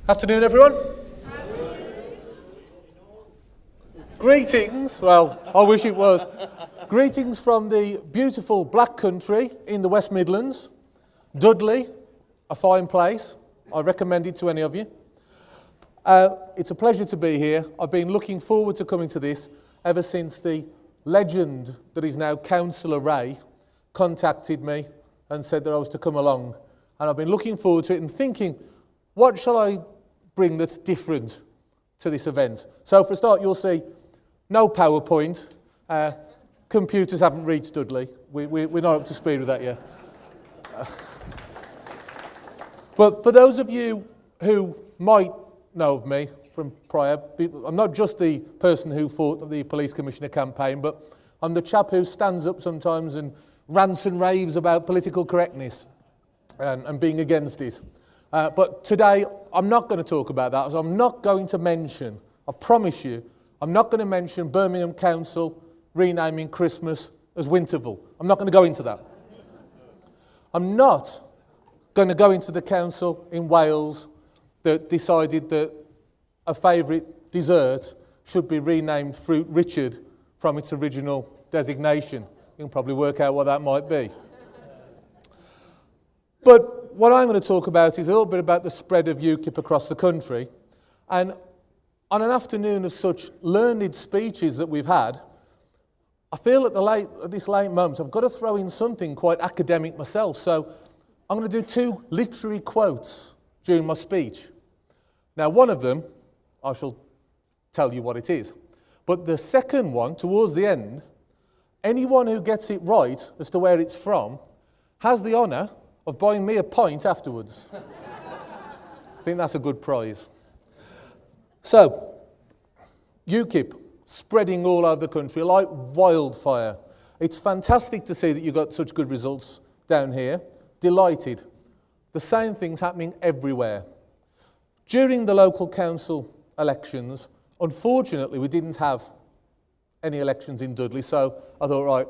Afternoon, everyone. Greetings, well, I wish it was. Greetings from the beautiful Black Country in the West Midlands. Dudley, a fine place. I recommend it to any of you. It's a pleasure to be here. I've been looking forward to coming to this ever since the legend that is now Councillor Ray contacted me and said that I was to come along. And I've been looking forward to it and thinking, what shall I bring that's different to this event? So for a start, you'll see no PowerPoint. Computers haven't reached Dudley. We're not up to speed with that yet. But for those of you who might know of me from prior, I'm not just the person who fought the police commissioner campaign, but I'm the chap who stands up sometimes and rants and raves about political correctness and being against it. But today, I'm not going to talk about that, as I'm not going to mention, I promise you, I'm not going to mention Birmingham Council renaming Christmas as Winterval. I'm not going to go into that. I'm not going to go into the council in Wales that decided that a favourite dessert should be renamed Fruit Richard from its original designation. You can probably work out what that might be. But what I'm going to talk about is a little bit about the spread of UKIP across the country. And on an afternoon of such learned speeches that we've had, I feel at this late moment I've got to throw in something quite academic myself. So I'm going to do two literary quotes during my speech. Now, one of them, I shall tell you what it is. But the second one, towards the end, anyone who gets it right as to where it's from has the honour of buying me a pint afterwards. I think that's a good prize. So, UKIP spreading all over the country like wildfire. It's fantastic to see that you got such good results down here. Delighted. The same thing's happening everywhere. During the local council elections, unfortunately, we didn't have any elections in Dudley, so I thought, right,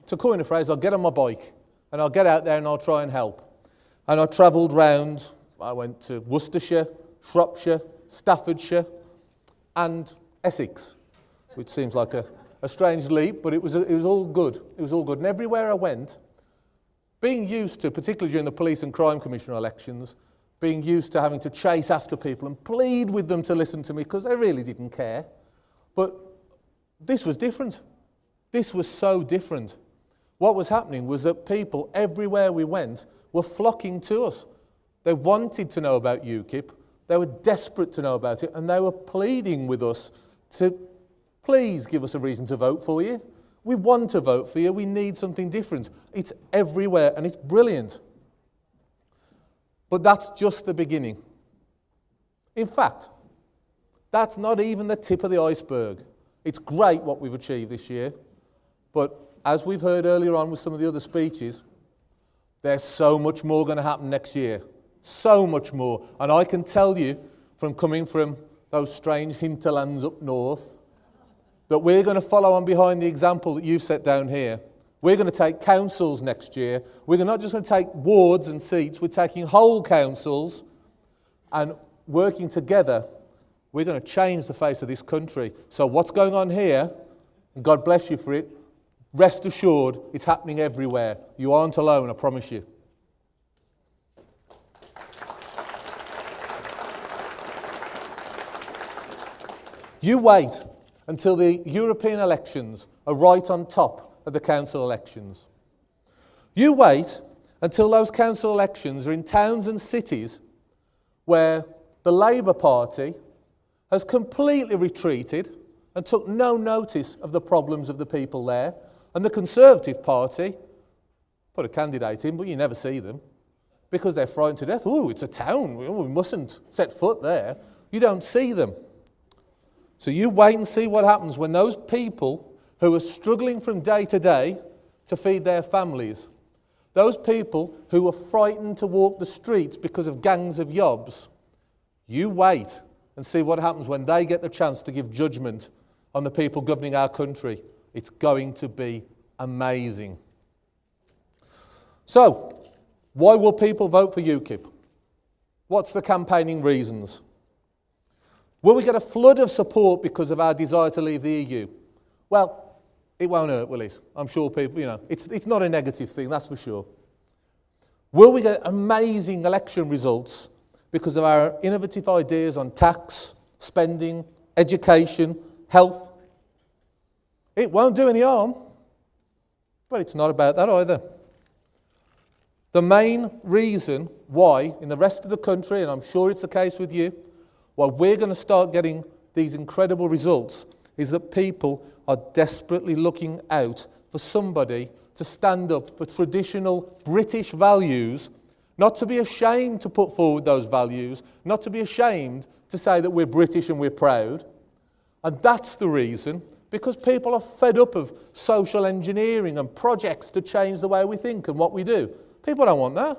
to coin a phrase, I'll get on my bike and I'll get out there and I'll try and help. And I travelled round, I went to Worcestershire, Shropshire, Staffordshire and Essex, which seems like a strange leap, but it was all good. It was all good. And everywhere I went, being used to, particularly during the Police and Crime Commissioner elections, being used to having to chase after people and plead with them to listen to me because they really didn't care. But this was different. This was so different. What was happening was that people everywhere we went were flocking to us. They wanted to know about UKIP. They were desperate to know about it, and they were pleading with us to please give us a reason to vote for you. We want to vote for you. We need something different. It's everywhere, and it's brilliant. But that's just the beginning. In fact, that's not even the tip of the iceberg. It's great what we've achieved this year, but as we've heard earlier on with some of the other speeches, there's so much more going to happen next year. So much more. And I can tell you, from coming from those strange hinterlands up north, that we're going to follow on behind the example that you've set down here. We're going to take councils next year. We're not just going to take wards and seats, we're taking whole councils and working together. We're going to change the face of this country. So what's going on here, and God bless you for it, rest assured it's happening everywhere. You aren't alone, I promise you. You wait until the European elections are right on top of the council elections. You wait until those council elections are in towns and cities where the Labour Party has completely retreated and took no notice of the problems of the people there, and the Conservative Party put a candidate in, but you never see them because they're frightened to death. Oh, it's a town, we mustn't set foot there. You don't see them. So you wait and see what happens when those people who are struggling from day to day to feed their families, those people who are frightened to walk the streets because of gangs of yobs, you wait and see what happens when they get the chance to give judgment on the people governing our country. It's going to be amazing. So, why will people vote for UKIP? What's the campaigning reasons? Will we get a flood of support because of our desire to leave the EU? Well, it won't hurt, will it? I'm sure people, it's not a negative thing, that's for sure. Will we get amazing election results because of our innovative ideas on tax, spending, education, health? It won't do any harm, but it's not about that either. The main reason why, in the rest of the country, and I'm sure it's the case with you, why we're going to start getting these incredible results is that people are desperately looking out for somebody to stand up for traditional British values, not to be ashamed to put forward those values, not to be ashamed to say that we're British and we're proud. And that's the reason, because people are fed up of social engineering and projects to change the way we think and what we do. People don't want that.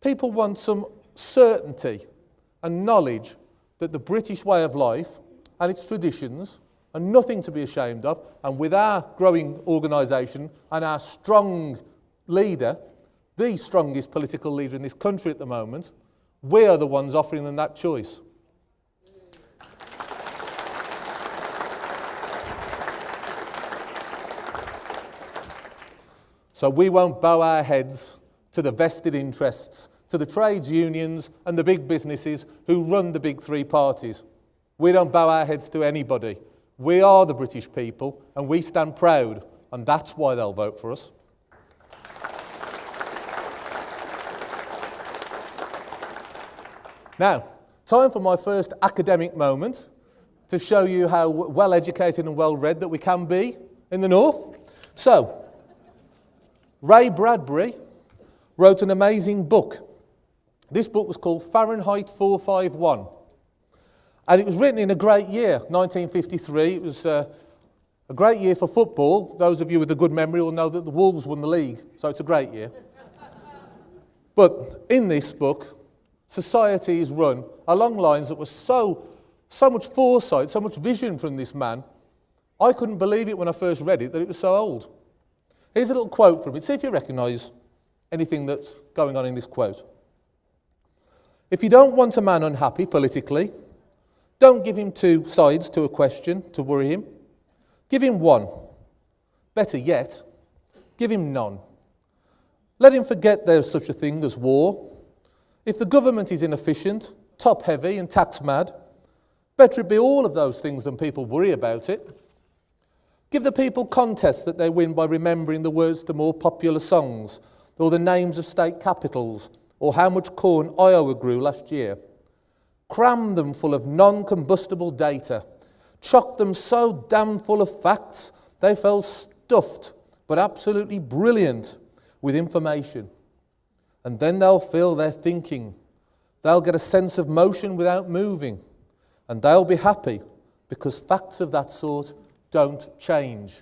People want some certainty and knowledge that the British way of life and its traditions are nothing to be ashamed of, and with our growing organisation and our strong leader, the strongest political leader in this country at the moment, we are the ones offering them that choice. So we won't bow our heads to the vested interests, to the trades unions and the big businesses who run the big three parties. We don't bow our heads to anybody. We are the British people and we stand proud, and that's why they'll vote for us. Now, time for my first academic moment to show you how well educated and well read that we can be in the North. So, Ray Bradbury wrote an amazing book. This book was called Fahrenheit 451. And it was written in a great year, 1953. It was a great year for football. Those of you with a good memory will know that the Wolves won the league, so it's a great year. But in this book, society is run along lines that were so much foresight, so much vision from this man. I couldn't believe it when I first read it, that it was so old. Here's a little quote from it. See if you recognise anything that's going on in this quote. If you don't want a man unhappy politically, don't give him two sides to a question to worry him. Give him one. Better yet, give him none. Let him forget there's such a thing as war. If the government is inefficient, top-heavy and tax-mad, better it be all of those things than people worry about it. Give the people contests that they win by remembering the words to more popular songs, or the names of state capitals, or how much corn Iowa grew last year. Cram them full of non-combustible data. Chock them so damn full of facts they fell stuffed, but absolutely brilliant, with information. And then they'll feel they're thinking. They'll get a sense of motion without moving. And they'll be happy, because facts of that sort don't change.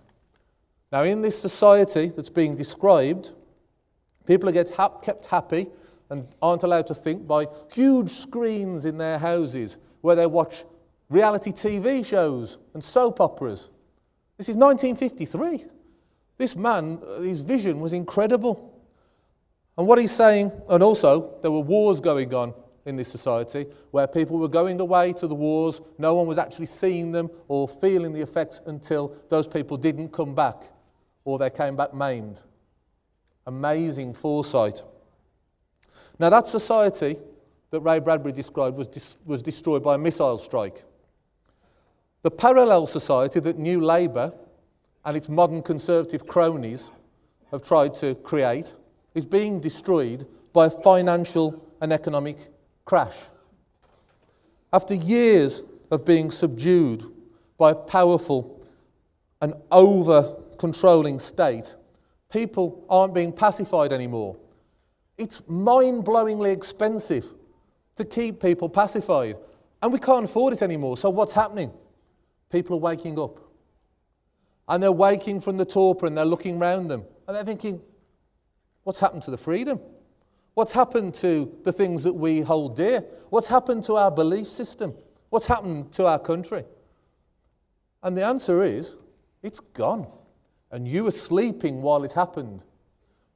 Now, in this society that's being described, people are kept happy and aren't allowed to think by huge screens in their houses where they watch reality TV shows and soap operas. This is 1953. This man, his vision was incredible. And what he's saying, and also there were wars going on in this society where people were going away to the wars, no one was actually seeing them or feeling the effects until those people didn't come back or they came back maimed. Amazing foresight. Now that society that Ray Bradbury described was destroyed by a missile strike. The parallel society that New Labour and its modern conservative cronies have tried to create is being destroyed by a financial and economic crash. After years of being subdued by a powerful and over-controlling state, people aren't being pacified anymore. It's mind-blowingly expensive to keep people pacified, and we can't afford it anymore. So what's happening? People are waking up. And they're waking from the torpor and they're looking around them. And they're thinking, what's happened to the freedom? What's happened to the things that we hold dear? What's happened to our belief system? What's happened to our country? And the answer is, it's gone. And you were sleeping while it happened.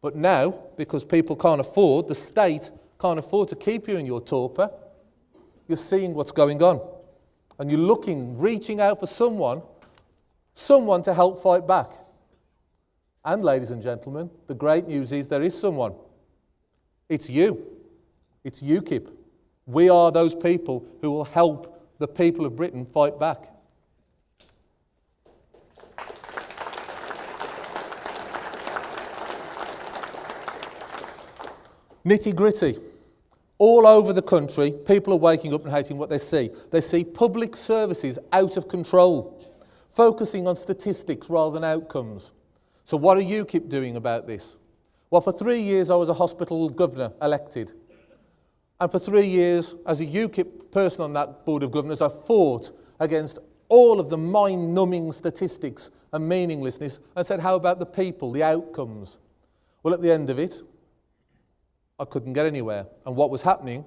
But now, because people can't afford, the state can't afford to keep you in your torpor. You're seeing what's going on. And you're looking, reaching out for someone to help fight back. And ladies and gentlemen, the great news is there is someone. It's you. It's UKIP. We are those people who will help the people of Britain fight back. Nitty-gritty. All over the country, people are waking up and hating what they see. They see public services out of control, focusing on statistics rather than outcomes. So what are UKIP doing about this? Well, for 3 years I was a hospital governor elected. And for 3 years, as a UKIP person on that Board of Governors, I fought against all of the mind-numbing statistics and meaninglessness and said, how about the people, the outcomes? Well, at the end of it, I couldn't get anywhere. And what was happening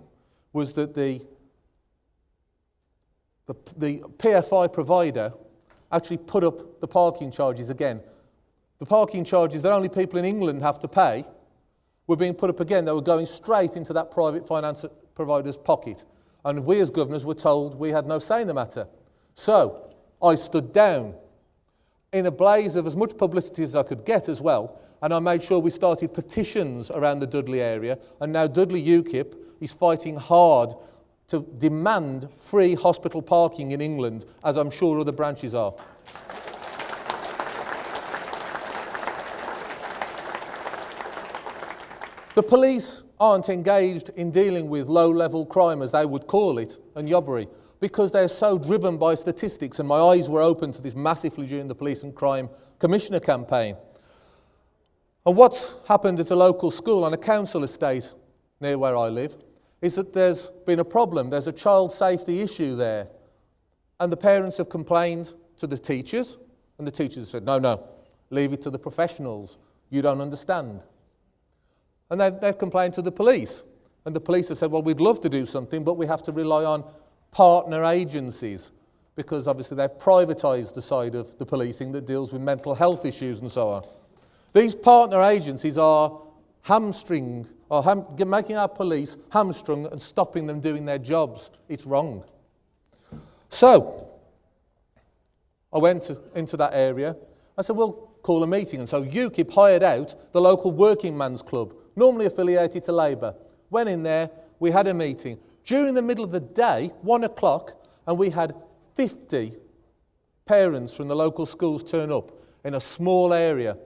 was that the PFI provider actually put up the parking charges again. The parking charges that only people in England have to pay were being put up again. They were going straight into that private finance provider's pocket. And we as governors were told we had no say in the matter. So I stood down in a blaze of as much publicity as I could get as well, and I made sure we started petitions around the Dudley area, and now Dudley UKIP is fighting hard to demand free hospital parking in England, as I'm sure other branches are. The police aren't engaged in dealing with low-level crime, as they would call it, and yobbery, because they're so driven by statistics, and my eyes were open to this massively during the Police and Crime Commissioner campaign. And what's happened at a local school on a council estate near where I live is that there's been a problem. There's a child safety issue there. And the parents have complained to the teachers, and the teachers have said, no, leave it to the professionals. You don't understand. And they've complained to the police. And the police have said, well, we'd love to do something, but we have to rely on partner agencies, because obviously they've privatised the side of the policing that deals with mental health issues and so on. These partner agencies are making our police hamstrung and stopping them doing their jobs. It's wrong. So I went into that area. I said, we'll call a meeting. And so UKIP hired out the local working man's club, normally affiliated to Labour. Went in there, we had a meeting. During the middle of the day, 1 o'clock, and we had 50 parents from the local schools turn up in a small area.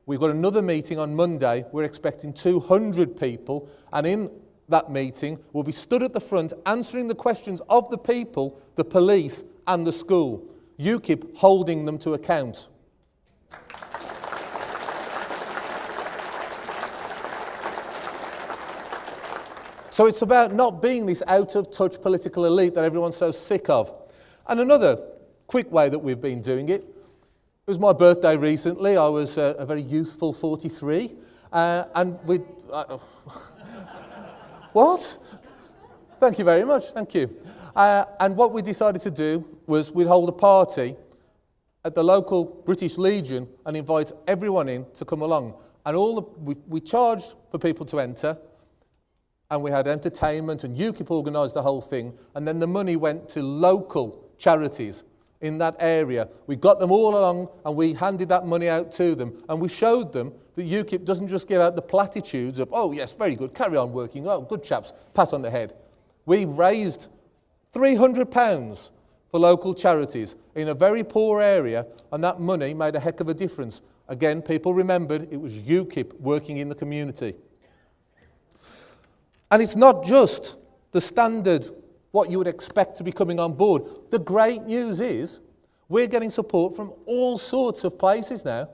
We've got another meeting on Monday. We're expecting 200 people, and in that meeting, we'll be stood at the front answering the questions of the people, the police, and the school. UKIP holding them to account. So it's about not being this out-of-touch political elite that everyone's so sick of. And another quick way that we've been doing it, it was my birthday recently. I was a very youthful 43. And we... What? Thank you very much, thank you. And what we decided to do was we'd hold a party at the local British Legion and invite everyone in to come along. And we charged for people to enter, and we had entertainment, and UKIP organised the whole thing, and then the money went to local charities in that area. We got them all along, and we handed that money out to them, and we showed them that UKIP doesn't just give out the platitudes of, oh yes, very good, carry on working, oh good chaps, pat on the head. We raised £300 for local charities in a very poor area, and that money made a heck of a difference. Again, people remembered it was UKIP working in the community. And it's not just the standard, what you would expect to be coming on board. The great news is we're getting support from all sorts of places now.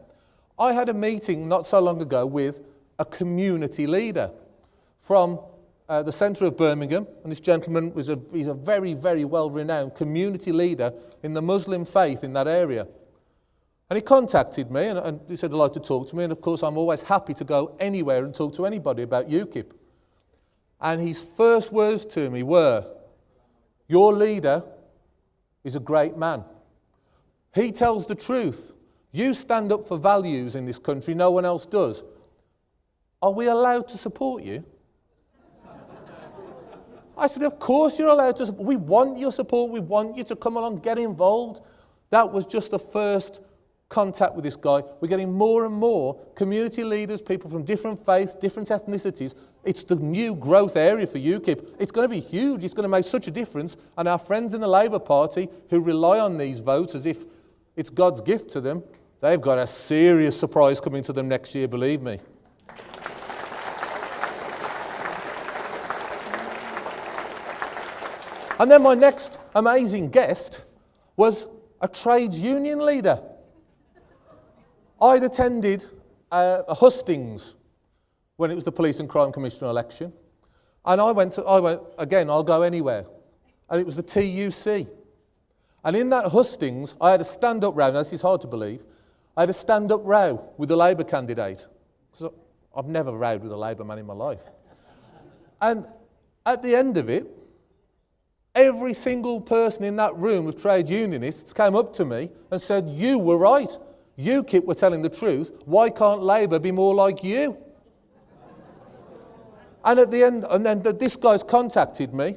I had a meeting not so long ago with a community leader from the centre of Birmingham, and this gentleman he's a very, very well-renowned community leader in the Muslim faith in that area. And he contacted me, and he said he'd like to talk to me, and of course I'm always happy to go anywhere and talk to anybody about UKIP. And his first words to me were, your leader is a great man. He tells the truth. You stand up for values in this country no one else does. Are we allowed to support you? I said, of course you're allowed to support. We want your support. We want you to come along, get involved. That was just the first contact with this guy. We're getting more and more community leaders, people from different faiths, different ethnicities. It's the new growth area for UKIP. It's going to be huge. It's going to make such a difference. And our friends in the Labour Party who rely on these votes as if it's God's gift to them, they've got a serious surprise coming to them next year, believe me. And then my next amazing guest was a trades union leader. I'd attended a hustings when it was the Police and Crime Commissioner election. And I went, again, I'll go anywhere. And it was the TUC. And in that hustings, I had a stand-up row. Now, this is hard to believe. I had a stand-up row with the Labour candidate. Because I've never rowed with a Labour man in my life. And at the end of it, every single person in that room of trade unionists came up to me and said, you were right. UKIP were telling the truth. Why can't Labour be more like you? And at the end, this guy's contacted me,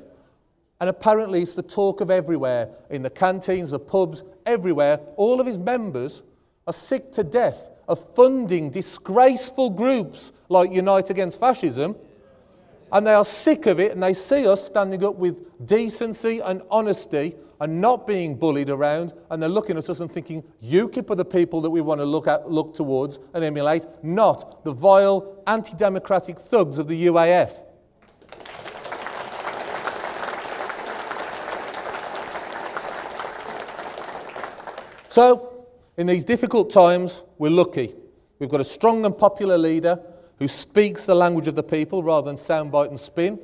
and apparently it's the talk of everywhere, in the canteens, the pubs, everywhere. All of his members are sick to death of funding disgraceful groups like Unite Against Fascism, and they are sick of it, and they see us standing up with decency and honesty and not being bullied around, and they're looking at us and thinking, UKIP are the people that we want to look towards and emulate, not the vile, anti-democratic thugs of the UAF. So, in these difficult times, we're lucky. We've got a strong and popular leader who speaks the language of the people rather than soundbite and spin.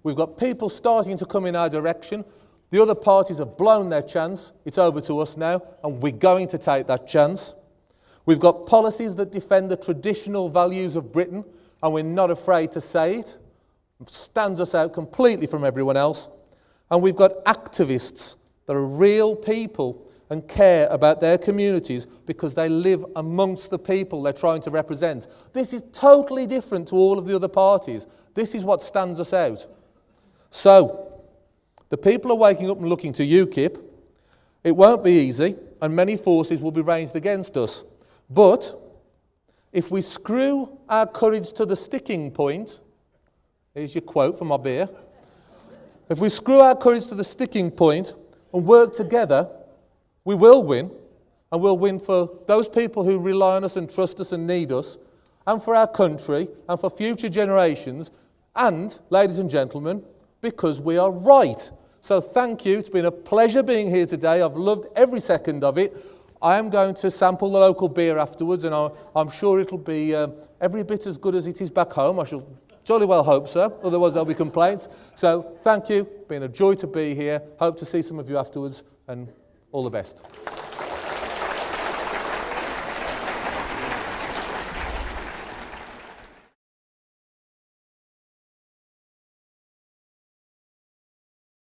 We've got people starting to come in our direction. The other parties have blown their chance. It's over to us now, and we're going to take that chance. We've got policies that defend the traditional values of Britain, and we're not afraid to say it. It stands us out completely from everyone else. And we've got activists that are real people and care about their communities because they live amongst the people they're trying to represent. This is totally different to all of the other parties. This is what stands us out. So, the people are waking up and looking to UKIP. It won't be easy, and many forces will be ranged against us. But if we screw our courage to the sticking point, here's your quote from my beer. If we screw our courage to the sticking point and work together, we will win, and we'll win for those people who rely on us and trust us and need us, and for our country, and for future generations, and, ladies and gentlemen, because we are right. So thank you. It's been a pleasure being here today. I've loved every second of it. I am going to sample the local beer afterwards, and I'm sure it'll be every bit as good as it is back home. I shall jolly well hope so, otherwise there'll be complaints. So thank you. It's been a joy to be here. Hope to see some of you afterwards, and all the best.